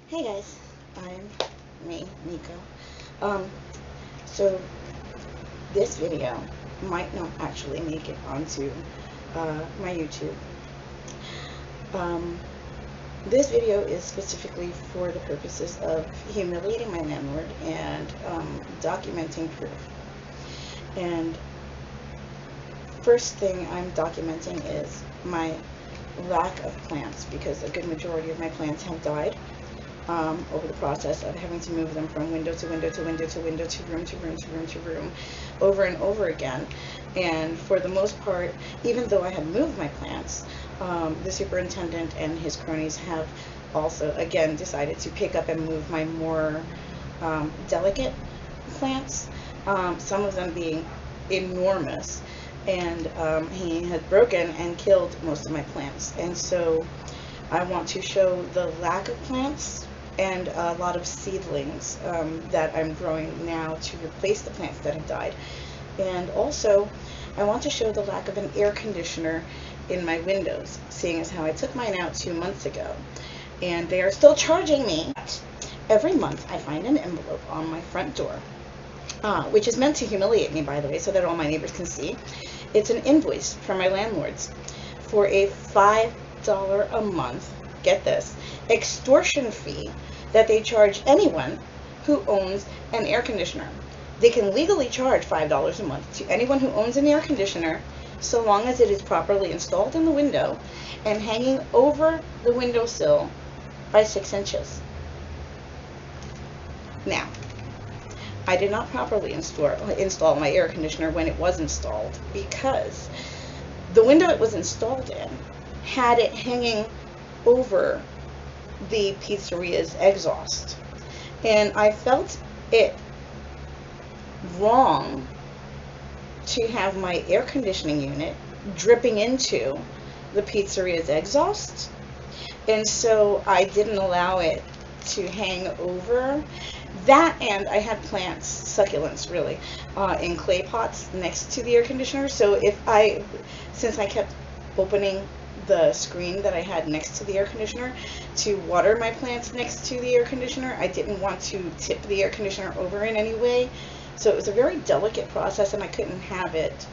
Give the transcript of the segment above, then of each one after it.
Hey guys, I'm Nico. Um, so this video might not actually make it onto my YouTube. Um, this video is specifically for the purposes of humiliating my landlord and documenting proof. And first thing I'm documenting is my lack of plants, because a good majority of my plants have died. Over the process of having to move them from window to window to window to window to room to room to room to room over and over again. And for the most part, even though I have moved my plants, the superintendent and his cronies have also again decided to pick up and move my more delicate plants, some of them being enormous. And he had broken and killed most of my plants. And so I want to show the lack of plants and a lot of seedlings that I'm growing now to replace the plants that have died. And also, I want to show the lack of an air conditioner in my windows, seeing as how I took mine out 2 months ago. And they are still charging me. Every month I find an envelope on my front door, which is meant to humiliate me, by the way, so that all my neighbors can see. It's an invoice from my landlords for a $5 a month, get this, extortion fee that they charge anyone who owns an air conditioner. They can legally charge $5 a month to anyone who owns an air conditioner, so long as it is properly installed in the window and hanging over the windowsill by 6 inches. Now, I did not properly install my air conditioner when it was installed, because the window it was installed in had it hanging over the pizzeria's exhaust. And I felt it wrong to have my air conditioning unit dripping into the pizzeria's exhaust. And so I didn't allow it to hang over that. And I had plants, succulents really, in clay pots next to the air conditioner. So since I kept opening the screen that I had next to the air conditioner to water my plants next to the air conditioner, I didn't want to tip the air conditioner over in any way. So it was a very delicate process, and I couldn't have it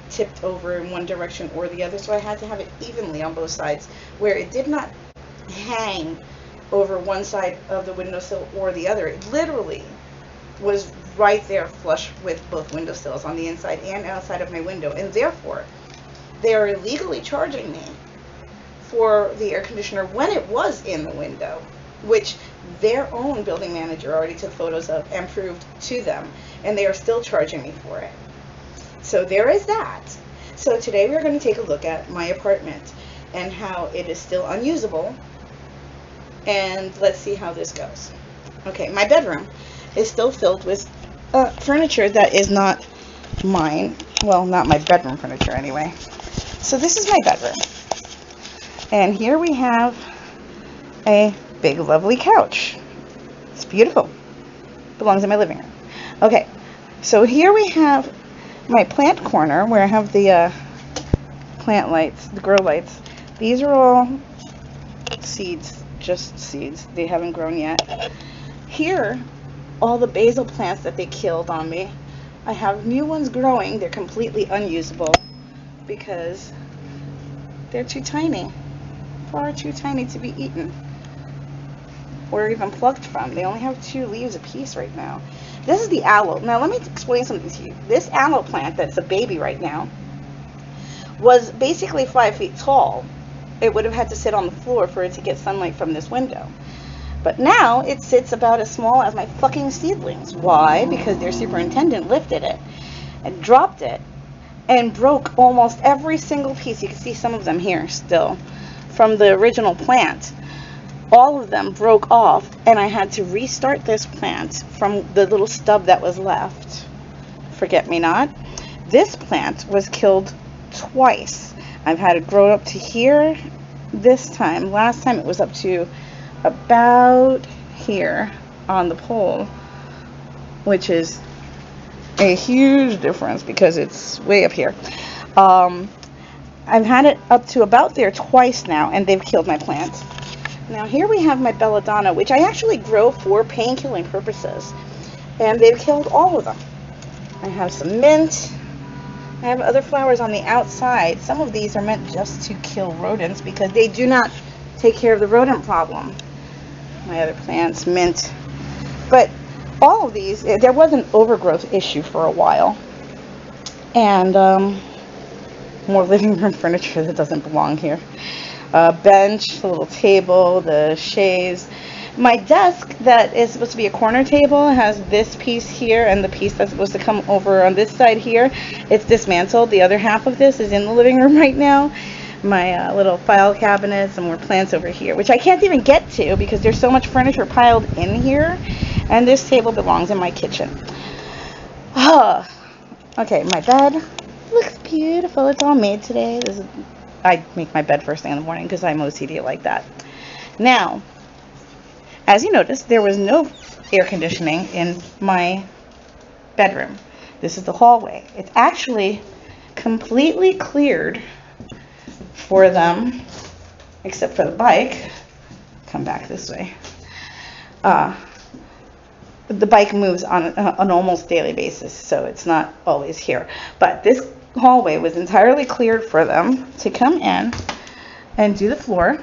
tipped over in one direction or the other. So I had to have it evenly on both sides, where it did not hang over one side of the windowsill or the other. It literally was right there flush with both windowsills on the inside and outside of my window. And therefore, they are illegally charging me for the air conditioner when it was in the window, which their own building manager already took photos of and proved to them, and they are still charging me for it. So there is that. So today we're going to take a look at my apartment and how it is still unusable, and let's see how this goes. Okay, my bedroom is still filled with furniture that is not mine. Well, not my bedroom furniture anyway. So this is my bedroom. And here we have a big, lovely couch. It's beautiful. Belongs in my living room. Okay, so here we have my plant corner, where I have the plant lights, the grow lights. These are all seeds, just seeds. They haven't grown yet. Here, all the basil plants that they killed on me. I have new ones growing. They're completely unusable because they're too tiny. Far too tiny to be eaten or even plucked from. They only have 2 leaves a piece right now. This is the aloe. Now let me explain something to you. This aloe plant that's a baby right now was basically 5 feet tall. It would have had to sit on the floor for it to get sunlight from this window. But now it sits about as small as my fucking seedlings. Why? Because their superintendent lifted it and dropped it and broke almost every single piece. You can see some of them here still from the original plant. All of them broke off, and I had to restart this plant from the little stub that was left. Forget me not. This plant was killed twice. I've had it grow up to here this time. Last time it was up to about here on the pole, which is a huge difference because it's way up here. I've had it up to about there twice now, and they've killed my plants. Now here we have my belladonna, which I actually grow for pain-killing purposes. And they've killed all of them. I have some mint. I have other flowers on the outside. Some of these are meant just to kill rodents because they do not take care of the rodent problem. My other plants, mint. But all of these, there was an overgrowth issue for a while. And more living room furniture that doesn't belong here. A bench, a little table, the chaise. My desk that is supposed to be a corner table has this piece here and the piece that's supposed to come over on this side here. It's dismantled. The other half of this is in the living room right now. My little file cabinet, some more plants over here, which I can't even get to because there's so much furniture piled in here. And this table belongs in my kitchen. Okay, my bed looks beautiful. It's all made today. I make my bed first thing in the morning because I'm OCD like that. Now, as you noticed, there was no air conditioning in my bedroom. This is the hallway. It's actually completely cleared for them, except for the bike. Come back this way. The bike moves on an almost daily basis, so it's not always here. But this hallway was entirely cleared for them to come in and do the floor,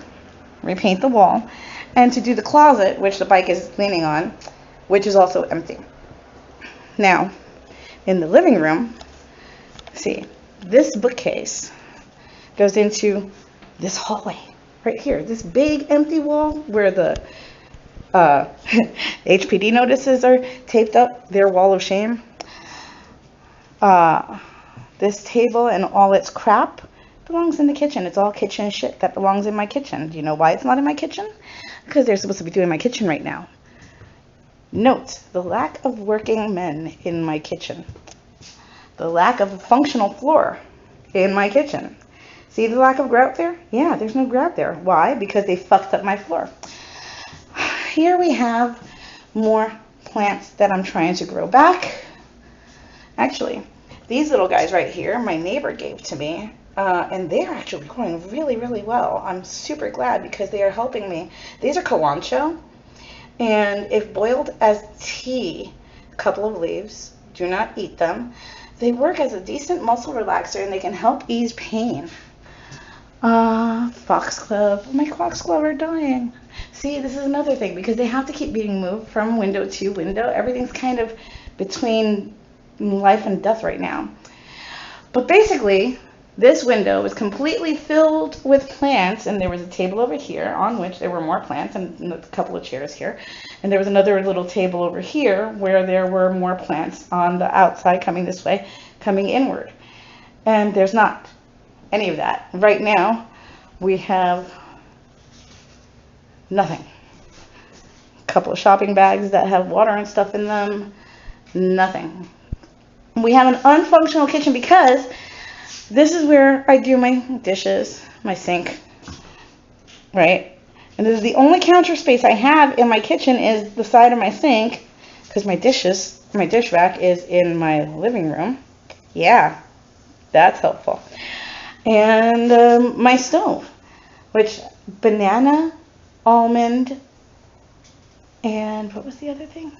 repaint the wall, and to do the closet, which the bike is leaning on, which is also empty. Now, in the living room, see, this bookcase goes into this hallway right here, this big empty wall where the HPD notices are taped up, their wall of shame. This table and all its crap belongs in the kitchen. It's all kitchen shit that belongs in my kitchen. Do you know why it's not in my kitchen? Because they're supposed to be doing my kitchen right now. Note the lack of working men in my kitchen. The lack of a functional floor in my kitchen. See the lack of grout there? Yeah, there's no grout there. Why? Because they fucked up my floor. Here we have more plants that I'm trying to grow back. Actually, these little guys right here, my neighbor gave to me, and they're actually growing really, really well. I'm super glad because they are helping me. These are Kalanchoe, and if boiled as tea, a couple of leaves, do not eat them. They work as a decent muscle relaxer and they can help ease pain. Foxglove. My foxglove are dying. See, this is another thing because they have to keep being moved from window to window. Everything's kind of between life and death right now. But basically, this window was completely filled with plants, and there was a table over here on which there were more plants and a couple of chairs here. And there was another little table over here where there were more plants on the outside coming this way, coming inward. And there's not any of that. Right now, we have nothing. A couple of shopping bags that have water and stuff in them. Nothing. We have an unfunctional kitchen because this is where I do my dishes, my sink, right? And this is the only counter space I have in my kitchen is the side of my sink because my dish rack is in my living room. Yeah, that's helpful. And my stove, which banana, almond, and what was the other thing?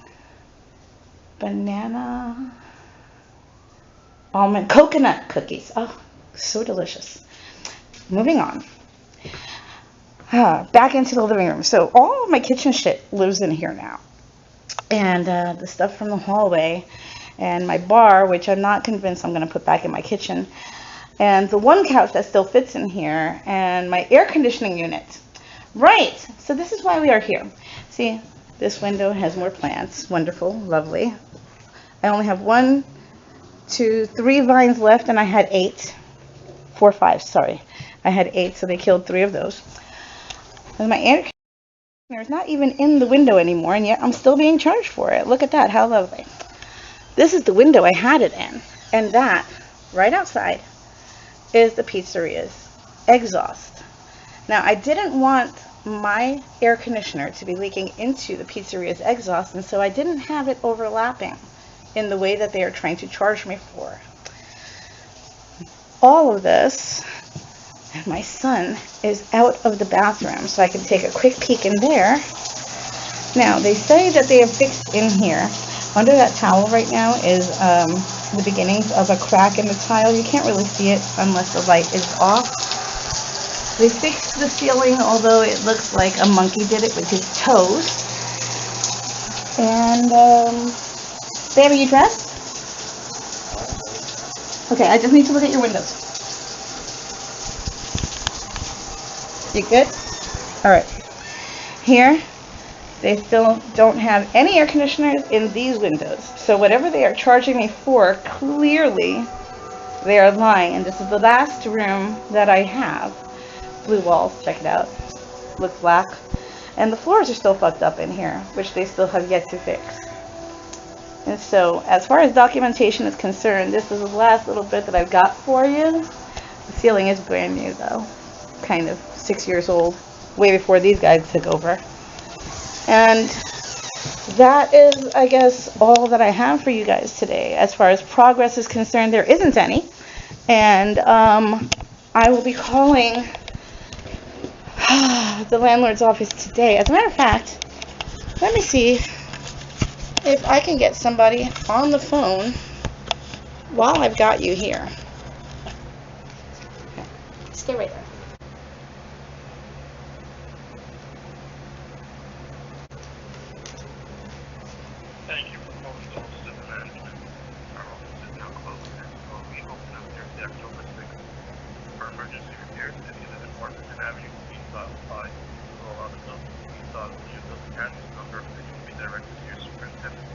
Banana, almond, coconut cookies. Oh, so delicious. Moving on. Back into the living room. So all of my kitchen shit lives in here now. And the stuff from the hallway and my bar, which I'm not convinced I'm going to put back in my kitchen. And the one couch that still fits in here and my air conditioning unit. Right. So this is why we are here. See, this window has more plants. Wonderful. Lovely. I only have 1, 2, 3 vines left, and I had 8. 4, 5, sorry. I had 8, so they killed 3 of those. And my air conditioner is not even in the window anymore, and yet I'm still being charged for it. Look at that. How lovely. This is the window I had it in, and that, right outside, is the pizzeria's exhaust. Now, I didn't want my air conditioner to be leaking into the pizzeria's exhaust, and so I didn't have it overlapping in the way that they are trying to charge me for. All of this And my son is out of the bathroom, so I can take a quick peek in there. Now, they say that they have fixed in here. Under that towel right now is the beginnings of a crack in the tile. You can't really see it unless the light is off. They fixed the ceiling, although it looks like a monkey did it with his toes. And, baby, you dressed? Okay, I just need to look at your windows. You good? All right. Here, they still don't have any air conditioners in these windows. So whatever they are charging me for, clearly they are lying. And this is the last room that I have. Blue walls, check it out. Looks black. And the floors are still fucked up in here, which they still have yet to fix. And so, as far as documentation is concerned, this is the last little bit that I've got for you. The ceiling is brand new, though. Kind of 6 years old, way before these guys took over. And that is, I guess, all that I have for you guys today. As far as progress is concerned, there isn't any. And I will be calling the landlord's office today. As a matter of fact, let me see if I can get somebody on the phone while I've got you here. Okay. Stay right there. Thank you for calling the office of the management. Our office is now closed and will be open up Thursday, October 6th. For emergency repairs, if you live in Washington Avenue, please dial 5. For all other numbers, please dial the Building County's number and you will be directed to your superintendent.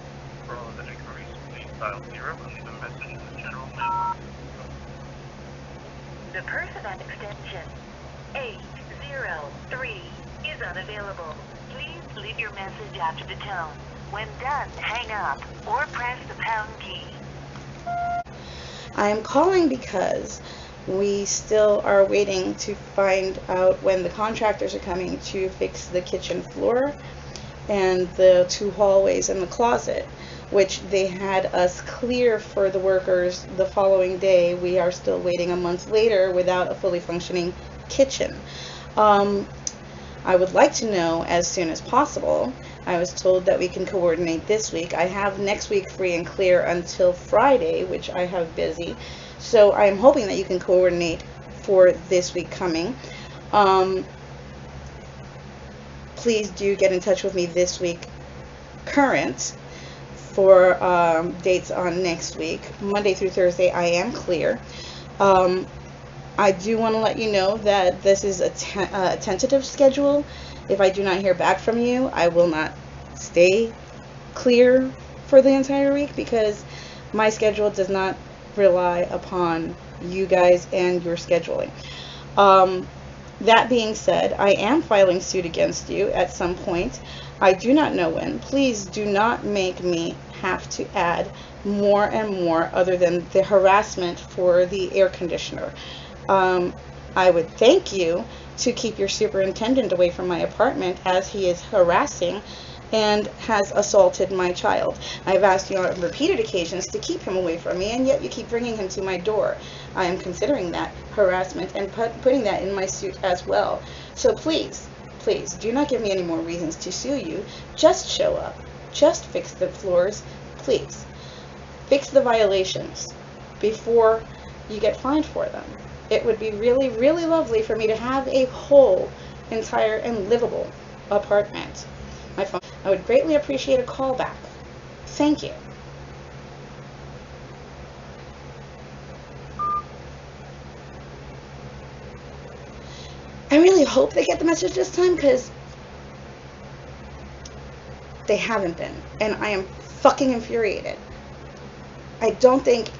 For all other inquiries, please dial 0 and leave a message in the general mailbox. The person at extension 803 is unavailable. Please leave your message after the tone. When done, hang up or press the pound key. I am calling because we still are waiting to find out when the contractors are coming to fix the kitchen floor and the 2 hallways and the closet, which they had us clear for the workers the following day. We are still waiting a month later without a fully functioning kitchen. I would like to know as soon as possible. I was told that we can coordinate this week. I have next week free and clear until Friday, which I have busy. So I'm hoping that you can coordinate for this week coming. Please do get in touch with me this week current for dates on next week. Monday through Thursday I am clear. I do want to let you know that this is a tentative schedule. If I do not hear back from you, I will not stay clear for the entire week because my schedule does not rely upon you guys and your scheduling. That being said, I am filing suit against you at some point. I do not know when. Please do not make me have to add more and more other than the harassment for the air conditioner. I would thank you to keep your superintendent away from my apartment as he is harassing and has assaulted my child. I've asked you on repeated occasions to keep him away from me, and yet you keep bringing him to my door. I am considering that harassment and putting that in my suit as well. So please, please, do not give me any more reasons to sue you. Just show up. Just fix the floors, please. Fix the violations before you get fined for them. It would be really, really lovely for me to have a whole, entire, and livable apartment. My phone. I would greatly appreciate a call back. Thank you. I really hope they get the message this time because they haven't been, and I am fucking infuriated. I don't think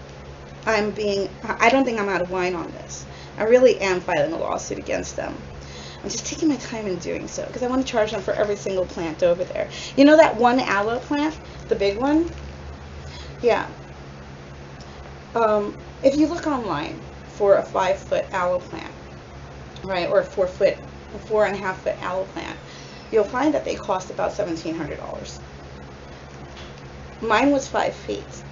I'm out of line on this. I really am filing a lawsuit against them. I'm just taking my time in doing so because I want to charge them for every single plant over there. You know that one aloe plant, the big one? Yeah. If you look online for a 5-foot aloe plant, right, or a 4.5-foot aloe plant, you'll find that they cost about $1,700. Mine was 5 feet.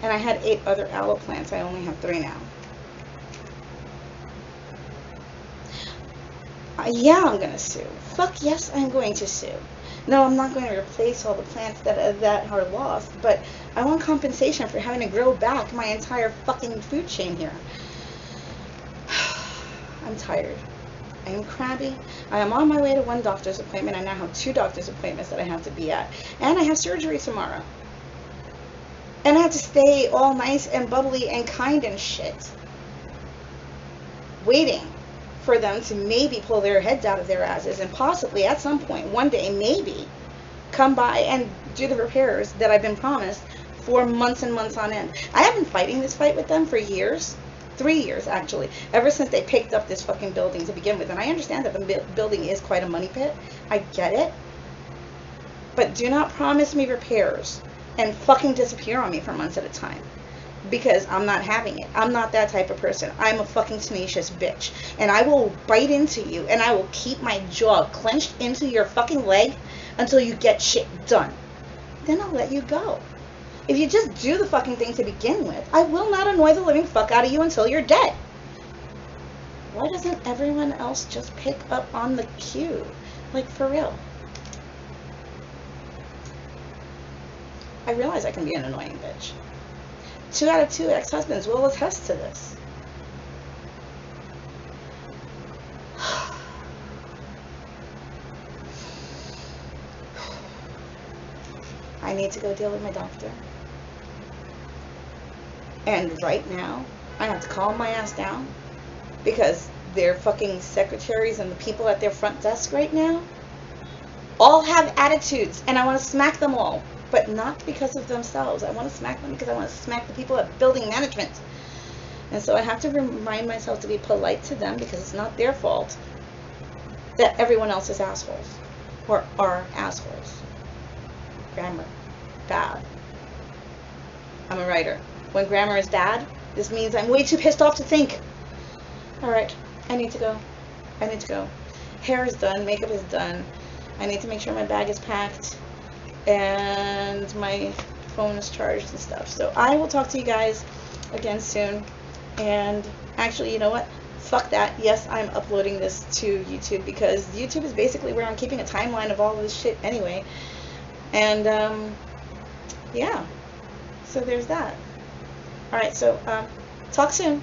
And I had 8 other aloe plants. I only have 3 now. Yeah, I'm gonna sue. Fuck yes, I'm going to sue. No, I'm not going to replace all the plants that are lost, but I want compensation for having to grow back my entire fucking food chain here. I'm tired. I am crabby. I am on my way to 1 doctor's appointment. I now have 2 doctor's appointments that I have to be at. And I have surgery tomorrow. And I have to stay all nice and bubbly and kind and shit. Waiting for them to maybe pull their heads out of their asses and possibly at some point, one day, maybe, come by and do the repairs that I've been promised for months and months on end. I have been fighting this fight with them for years. 3 years, actually. Ever since they picked up this fucking building to begin with. And I understand that the building is quite a money pit. I get it. But do not promise me repairs and fucking disappear on me for months at a time. Because I'm not having it. I'm not that type of person. I'm a fucking tenacious bitch. And I will bite into you and I will keep my jaw clenched into your fucking leg until you get shit done. Then I'll let you go. If you just do the fucking thing to begin with, I will not annoy the living fuck out of you until you're dead. Why doesn't everyone else just pick up on the cue? Like, for real. I realize I can be an annoying bitch. 2 out of 2 ex-husbands will attest to this. I need to go deal with my doctor. And right now, I have to calm my ass down because their fucking secretaries and the people at their front desk right now all have attitudes, and I want to smack them all, but not because of themselves. I want to smack them because I want to smack the people at building management. And so I have to remind myself to be polite to them because it's not their fault that everyone else is assholes or are assholes. Grammar. Bad. I'm a writer. When grammar is bad, this means I'm way too pissed off to think. Alright, I need to go. I need to go. Hair is done, makeup is done. I need to make sure my bag is packed and my phone is charged and stuff. So I will talk to you guys again soon. And actually, you know what? Fuck that. Yes, I'm uploading this to YouTube because YouTube is basically where I'm keeping a timeline of all of this shit anyway. And, yeah. So there's that. Alright, so, talk soon.